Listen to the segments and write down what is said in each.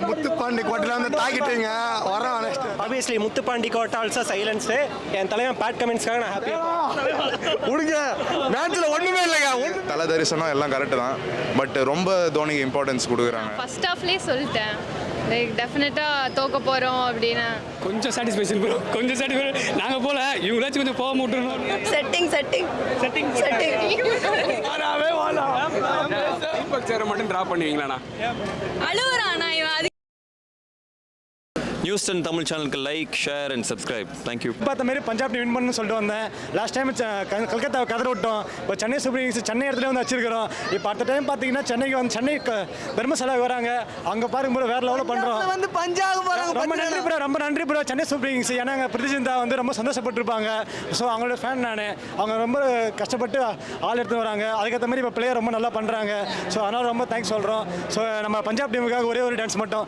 முத்துப்பாண்டி கோட்டையில வந்து தாக்கிட்டீங்க வரோம். ஆப்வியஸ்லி முத்துப்பாண்டி கோட்டை ஆல்சோ சைலன்ஸ்டு. என் தலைவன் பேட் கமெண்ட்ஸ்க்காக நான் ஹாப்பியாக விடுங்க. மேட்ச்ல ஒண்ணுமே இல்லைங்க. தலை தரிசனம் எல்லாம் கரெக்டு தான், பட் ரொம்ப தோனிக்கு இம்பார்ட்டன்ஸ் கொடுக்குறாங்க. ஃபர்ஸ்ட் ஹாஃப்லேயே சொல்லிட்டேன், லைக் டெஃபினட்டாக தோக்க போகிறோம் அப்படின்னு. கொஞ்சம் சாட்டிஸ்ஃபேக்ஷன் ப்ரோ, கொஞ்சம் சாட்டிஸ்ஃபேக்ஷன். நாங்கள் போல இவங்களாச்சும் கொஞ்சம் போக விட்டுருந்தோம். செட்டிங் செட்டிங் செட்டிங் செட்டிங் வாராவே வாழா. தீபக் சாரை மட்டும் ட்ராப் பண்ணுவீங்களாண்ணா? அழுவுறானா இவன்? அது நியூஸ் 10 தமிழ் சேனலுக்கு like, share and subscribe. Thank you. பார்த்த மாதிரி பஞ்சாப் வின் பண்ணணும்னு சொல்லிட்டு வந்தேன். லாஸ்ட் டைம் கல்கத்தாவை கதற விட்டோம். இப்போ சென்னை சூப்பர் கிங்ஸ் சென்னை இடத்துல வந்து வச்சிருக்கிறோம். இப்போ அடுத்த டைம் பார்த்தீங்கன்னா சென்னைக்கு வந்து சென்னை தர்மசாலாவுக்கு வராங்க. அங்கே பாருங்க வேற லெவலில் பண்ணுறோம். வந்து பஞ்சாப் ரொம்ப நன்றி ப்ரோ, ரொம்ப நன்றி ப்ரோ சென்னை சூப்பர் கிங்ஸ். ஏன்னா பிரதிஜிந்தா வந்து ரொம்ப சந்தோஷப்பட்டிருப்பாங்க. ஸோ அவங்களோட ஃபேன் நான். அவங்க ரொம்ப கஷ்டப்பட்டு ஆள் எடுத்து வராங்க. அதுக்கேற்ற மாதிரி இப்போ பிளேயர் ரொம்ப நல்லா பண்ணுறாங்க. ஸோ அதனால் ரொம்ப தேங்க்ஸ் சொல்கிறோம். ஸோ நம்ம பஞ்சாப் டீமுக்காக ஒரே ஒரு டான்ஸ் மட்டும்.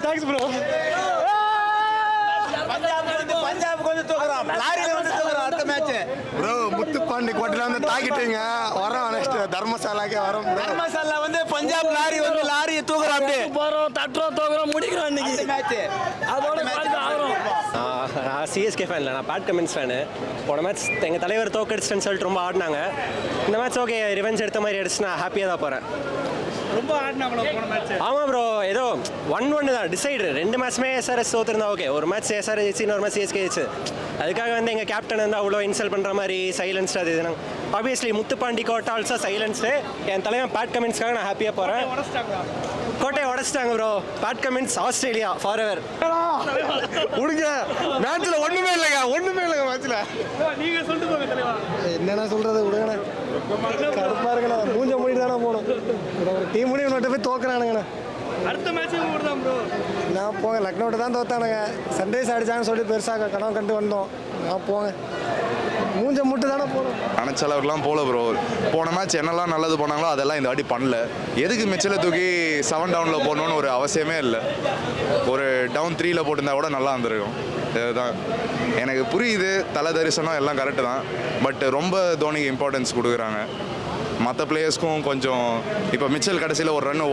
Thanks bro. பஞ்சாப் கொஞ்சம் தூக்குறோம், லாரியில வந்து தூக்குறோம் அடுத்த மேட்ச். ப்ரோ முத்துப்பாண்டி கோட்டையில வந்து தாக்கிட்டீங்க வரோம். நெக்ஸ்ட் தர்மசாலாக்கே வரோம். தர்மசாலா வந்து பஞ்சாப் லாரி வந்து லாரியை தூக்குறோம். அப்படியே போறோம், தட்டுறோம், தூக்குறோம், முடிக்கிறோம் இன்னைக்கு மேட்ச். அதோட ஆகிறோம். நான் சிஎஸ்கே ஃபேன் இல்லை, நான் பேட் கமெண்ட்ஸ் ஃபேனு. போன மேட்ச் எங்கள் தலைவர் தோக்கடிச்சிட்டேன்னு சொல்லிட்டு ரொம்ப ஆடினாங்க. இந்த மேட்ச் ஓகே, ரிவெஞ்ச் எடுத்த மாதிரி அடிச்சு நான் ஹாப்பியாக தான் போகிறேன். ரொம்ப ஆடினாங்களோ போன மேட்ச்? ஆமாம் ப்ரோ, ஏதோ 1-1 தான் டிசைடு. 2 மேட்ச்மே எஸ்ஆர்எஸ் தோத்துருந்தா ஓகே, ஒரு மேட்ச் எஸ்ஆர்எஸ் ஜெயிச்சு, இன்னொரு மேட்ச் சிஎஸ்கே ஜெயிச்சு. அதுக்காக வந்து எங்கள் கேப்டன் வந்து அவ்வளோ இன்சல்ட் பண்ணுற மாதிரி சைலன்ஸ்டு அது இதுனா. ஆப்வியஸ்லி முத்துப்பாண்டி கோட்டை ஆல்சோ சைலன்ஸ்டு. என் தலைவன் பேட் கமெண்ட்ஸ்க்காக நான் ஹாப்பியாக போகிறேன். கோட்டையை உடச்சிட்டாங்க bro. Bad comments Australia forever. விடுங்க. மேட்ச்ல ஒண்ணுமே இல்லைங்க, ஒண்ணுமே இல்லைங்க மேட்ச்ல. நீங்க சொல்லிட்டு போங்க தலைவா. என்னென்ன சொல்றது விடுங்கண்ணே. கடுப்பா இருக்குண்ணா. மூஞ்ச மூடிட்டு தானே போகணும். ஒரு டீம் முடிவு நோட்டு போய் தோக்குறானுங்கண்ணா. அடுத்த மேட்சும் கூட தான் ப்ரோ. நான் போங்க, லக்னோட்டு தான் தோத்தானுங்க. சன்ரைஸ் அடிச்சாங்கன்னு சொல்லி பெருசாக கனவு கண்டு வந்தோம். நான் போங்க, மூஞ்ச முட்டு தானே போகணும். நினச்ச அளவுக்குலாம் போல ப்ரோ. போன மேட்ச் என்னெல்லாம் நல்லது பண்ணாங்களோ அதெல்லாம் இந்த வாட்டி பண்ணல. எதுக்கு மிச்சல தூக்கி 7 டவுனில் போடணும்னு ஒரு அவசியமே இல்லை. ஒரு டவுன் 3ல் போட்டிருந்தா கூட நல்லா இருந்திருக்கும். இதுதான் எனக்கு புரியுது. தலை தரிசனம் எல்லாம் கரெக்டு தான், பட் ரொம்ப தோனிக்கு இம்பார்ட்டன்ஸ் கொடுக்குறாங்க. மற்ற பிளேயர்ஸ்க்கும் கொஞ்சம். இப்போ மிச்சல் கடைசியில் ஒரு ரன்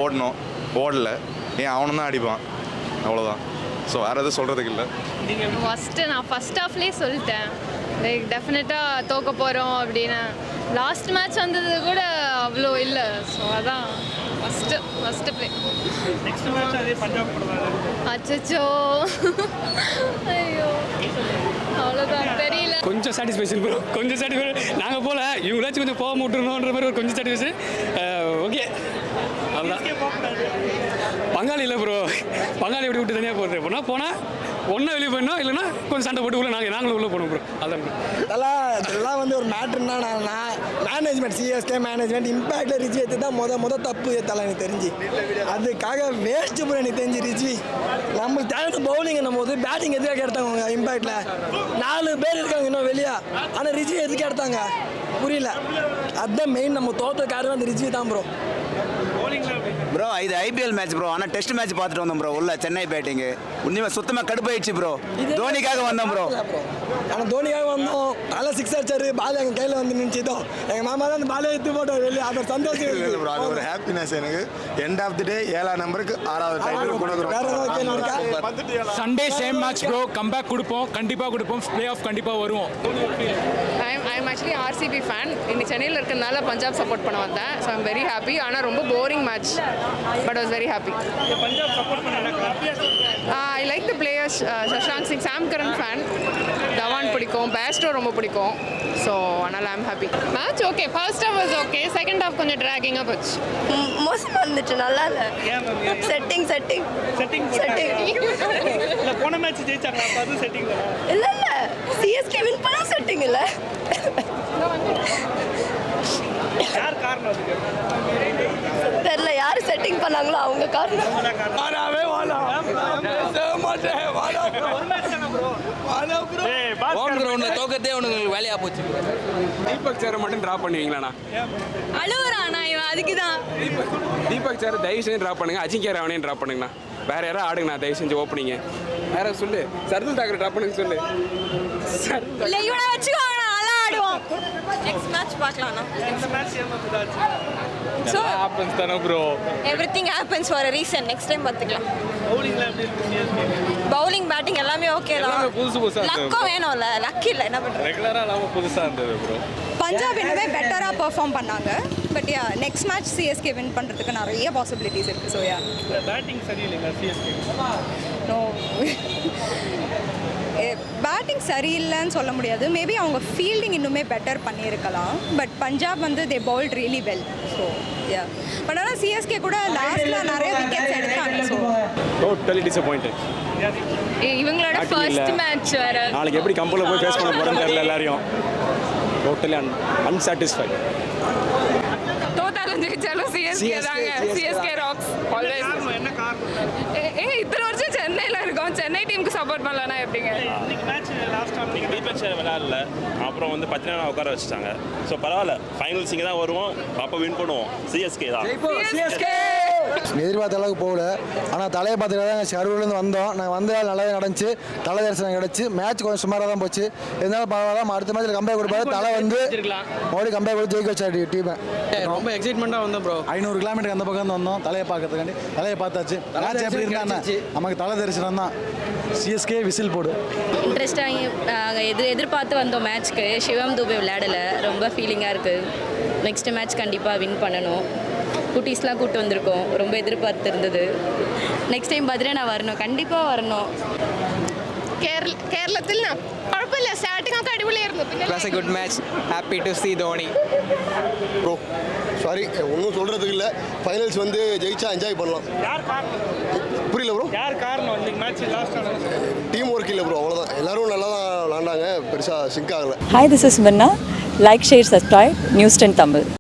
ஓடல, ஏன் அவனும் தான் அடிப்பான், அவ்வளோதான். ஸோ வேறு எதுவும் சொல்கிறதுக்கு இல்லை. நான் ஃபர்ஸ்ட் ஹாஃப்லேயே சொல்லிட்டேன், லைக் டெஃபினட்டாக தோக்க போகிறோம் அப்படின்னு. லாஸ்ட் மேட்ச் வந்தது கூட அவ்வளோ இல்லை. ஸோ அதான் ஃபஸ்ட்டு ப்ளே. நெக்ஸ்ட் மேட்ச் அதே பஞ்சாப் போடுவாங்க. அச்சோ, ஐயோ, அவ்வளோதான் தெரியல. கொஞ்சம் சாட்டிஸ்ஃபேக்ஷன் ப்ரோ, கொஞ்சம் சாட்டிஸ்ஃபேக்ஷன். நாங்கள் போல இவங்களாச்சும் கொஞ்சம் போக விட்டுருந்தோன்ற மாதிரி ஒரு கொஞ்சம் சாட்டிஸ்ஃபேக்ஷன். ஓகே, அவ்வளோதான். பங்காளி இல்லை ப்ரோ, பங்காளி எப்படி விட்டு தனியாக போகிறது போனால் ஒன்றா வெளியே போயிடணும், இல்லைன்னா கொஞ்சம் சண்டை போட்டு உள்ள நாங்களும் உள்ளே போகணும் ப்ரோ. அதான் இதெல்லாம் வந்து ஒரு மேட்ருன்னா மேனேஜ்மெண்ட், சிஎஸ்கே மேனேஜ்மெண்ட் இம்பேக்டில் ரிஜி ஏற்று தான் மொதல் தப்பு ஏற்றலாம் எனக்கு தெரிஞ்சு. அதுக்காக வேஸ்ட்டு ப்ரோ எனக்கு தெரிஞ்சு ரிஜி. நம்மளுக்கு தேவை பவுலிங் நம்ம போது பேட்டிங் எதுக்காக எடுத்தாங்க இம்பேக்டில். 4 பேர் இருக்காங்க இன்னும் வெளியே, ஆனால் ரிஜி எதுக்கு எடுத்தாங்க புரியல. அதுதான் மெயின், நம்ம தோற்ற காரணம் அந்த ரிஜி தான் ப்ரோ. ப்ரோ இது ஐபிஎல் மேட்ச் ப்ரோ, ஆனால் டெஸ்ட் மேட்ச் பார்த்துட்டு வந்தோம் ப்ரோ. உள்ள சென்னை பேட்டிங்கு உண்மையாக சுத்தமாக கடுப்பாயிடுச்சு ப்ரோ. தோனிக்காக வந்தோம் ப்ரோ. ஆனால் தோனிக்காக வந்தோம். நல்லா 6 அடிச்சாரு, பால் எங்கள் கையில் வந்து நினச்சிதோ. எங்கள் மாமா தான் அந்த பாலை எடுத்து போட்டோம் வெளியே. அது ஒரு சந்தோஷம் இல்லை ப்ரோ, அது ஒரு ஹாப்பினஸ் எனக்கு. எண்ட் ஆஃப் தி டே 7ஆம் நம்பருக்கு 6வது டைட்டில் கொடுக்குறோம். வேற ஏதாவது கேள்வி இருக்கா? Sunday same match bro, comeback கொடுப்போம், கண்டிப்பாக கொடுப்போம். ப்ளே ஆஃப் கண்டிப்பாக வருவோம். I'm actually RCB fan. இன்னைக்கு சென்னையில் இருக்கிறதுனால பஞ்சாப் சப்போர்ட் பண்ண வந்தேன். So I'm very happy. ஆனால் ரொம்ப boring match, but was very happy. Punjab support I like the players. Shashank Singh, Sam Curran fan. Dhawan பிடிக்கும், பேஸ்டோ ரொம்ப பிடிக்கும். ஸோ அதனால் I'm happy. Match okay, first half was okay, second half கொஞ்சம் ட்ராகிங்காக போச்சு. மோசமாக இருந்துச்சு, நல்லா இல்லை. செட்டிங் செட்டிங் செட்டிங் செட்டிங் இல்லை. போன மேட்ச் ஜெயிச்சாங்க, அப்போ அது செட்டிங் இல்லை இல்லை, சிஎஸ்கே வின் பண்ணா செட்டிங் இல்லை. யார் காரணம் அதுக்கு தெரியல, யார் செட்டிங் பண்ணாங்களோ அவங்க காரணம். வாராவே வாழா. ஒரு மேட்ச் தானே ப்ரோ. தோக்கத்தே உனக்கு வேலையா போச்சு. தீபக் சாரை மட்டும் ட்ராப் பண்ணுவீங்களாண்ணா? அழுவுறானா இவன்? அதுக்கு தான் தீபக் சார் தயவு செஞ்சு ட்ராப் பண்ணுங்க. அஜிங்கிய ராவணையும் ட்ராப் பண்ணுங்கண்ணா. வேற யாராவது ஆடுங்க நான் தயவு செஞ்சு ஓப்பனிங்க வேற சொல்லு சர்துல் தாக்கர் ட்ராப் பண்ணுங்க சொல்லு இல்லை இவனை வச்சுக்கோங்க நல்லா ஆடுவோம் நெக்ஸ்ட் மேட்ச் பார்க்கலாம்ண்ணா ஸோ ஹேப்பன்ஸ் தானே bro everything happens for a reason next time பார்த்துக்கலாம் பவுலிங் பேட்டிங் எல்லாமே ஓகே தான் புதுசு புதுசாக லக்கம் வேணும்ல லக் இல்லை என்ன பண்ணுறது ரெகுலராக இல்லாமல் புதுசாக இருந்தது ப்ரோ பஞ்சாப் இன்னுமே பெட்டராக பெர்ஃபார்ம் பண்ணாங்க but ya next match CSK win பண்ணுறதுக்கு நிறைய பாசிபிலிட்டிஸ் இருக்குது ஸோ யா பேட்டிங் சரியில்லைங்க சிஎஸ்கே நோ பேட்டிங் சரியில்லைன்னு சொல்ல முடியாது மேபி அவங்க ஃபீல்டிங் இன்னுமே பெட்டர் பண்ணியிருக்கலாம் பட் பஞ்சாப் வந்து they bowled really well so ya but ஆனால் சிஎஸ்கே கூட லாஸ்ட்டில் நிறைய விக்கெட்ஸ் எடுத்தாங்க ஸோ டோட்டலி டிசப்பாயிண்டட் இவங்களோட ஃபர்ஸ்ட் மேட்ச் வேற நாளைக்கு எப்படி கம்பெனியில் போய் ஃபேஸ் பண்ண போகிறேன்னு தெரியல எல்லாரையும் டோட்டலி அன்சாட்டிஸ்ஃபைட் தோத்தாலும் ஜெயிச்சாலும் சிஎஸ்கே தாங்க சிஎஸ்கே ராக்ஸ் ஆல்வேஸ் என்ன காரணம் ஏங்க இத்தனை வருஷம் சென்னையில் இருக்கோம் சென்னை டீமுக்கு சப்போர்ட் பண்ணலன்னா எப்படிங்க இன்னைக்கு மேட்ச் லாஸ்ட் டைம் நீங்கள் தீபக் சேர் விளையாடல அப்புறம் வந்து பத்தினா உட்கார வச்சுட்டாங்க ஸோ பரவாயில்ல ஃபைனல்ஸ் இங்கே தான் வருவோம் அப்போ வின் பண்ணுவோம் சிஎஸ்கே தான் சிஎஸ்கே எதிர்பார்த்த அளவுக்கு போகல ஆனால் தலையை பார்த்துட்டு தான் ஷரூர்லேருந்து வந்தோம் நாங்கள் வந்தால் நல்லாவே நடந்துச்சு தலை தரிசனம் கிடச்சி மேட்ச் கொஞ்சம் சுமாராக தான் போச்சு இருந்தாலும் பரவாயில்ல அடுத்த மேட்ச்சில் கம்பேர் கொடுப்பாரு தலை வந்து மறுபடியும் கம்பேர் கொடுத்து ஜெயிக்க வச்சாரு டீமை ரொம்ப எக்ஸைட்மெண்ட்டாக வந்தோம் ப்ரோ 500 கிலோமீட்டர் அந்த பக்கம் வந்தோம் தலையை பார்க்கறதுக்காண்டி தலையை பார்த்தாச்சு மேட்ச் எப்படி இருந்தா நமக்கு தலை தரிசனம் தான் சிஎஸ்கே விசில் போடு இன்ட்ரெஸ்டாக எதிர்பார்த்து வந்தோம் மேட்ச்க்கு சிவம் துபே விளையாடலை ரொம்ப ஃபீலிங்காக இருக்குது நெக்ஸ்ட் மேட்ச் கண்டிப்பாக வின் பண்ணணும் குட்டீஸ்லாம் கூப்பிட்டு வந்திருக்கோம் ரொம்ப எதிர்பார்த்து இருந்தது நெக்ஸ்ட் டைம் பார்த்துட்டு நான் வரணும் கண்டிப்பாக வரணும் കേരളത്തിൽ കുഴപ്പമില്ല സ്റ്റാർട്ടിംഗ് ഒക്കെ അടിപൊളിയായിരുന്നു പിന്നെ good match happy to C Dhoni bro sorry ஒன்றும் சொல்கிறதுக்கு இல்லை ஃபைனல்ஸ் வந்து ஜெயிச்சா என்ஜாய் பண்ணலாம் புரியல ப்ரோ யார் காரணம் இன்னைக்கு மேட்ச் லாஸ்ட் டீம் ஒர்க் இல்லை ப்ரோ அவ்வளோதான் எல்லாரும் நல்லா தான் விளாண்டாங்க பெருசாக சிங்க் ஆகலை hi this is Minna like share subscribe news 10 Tamil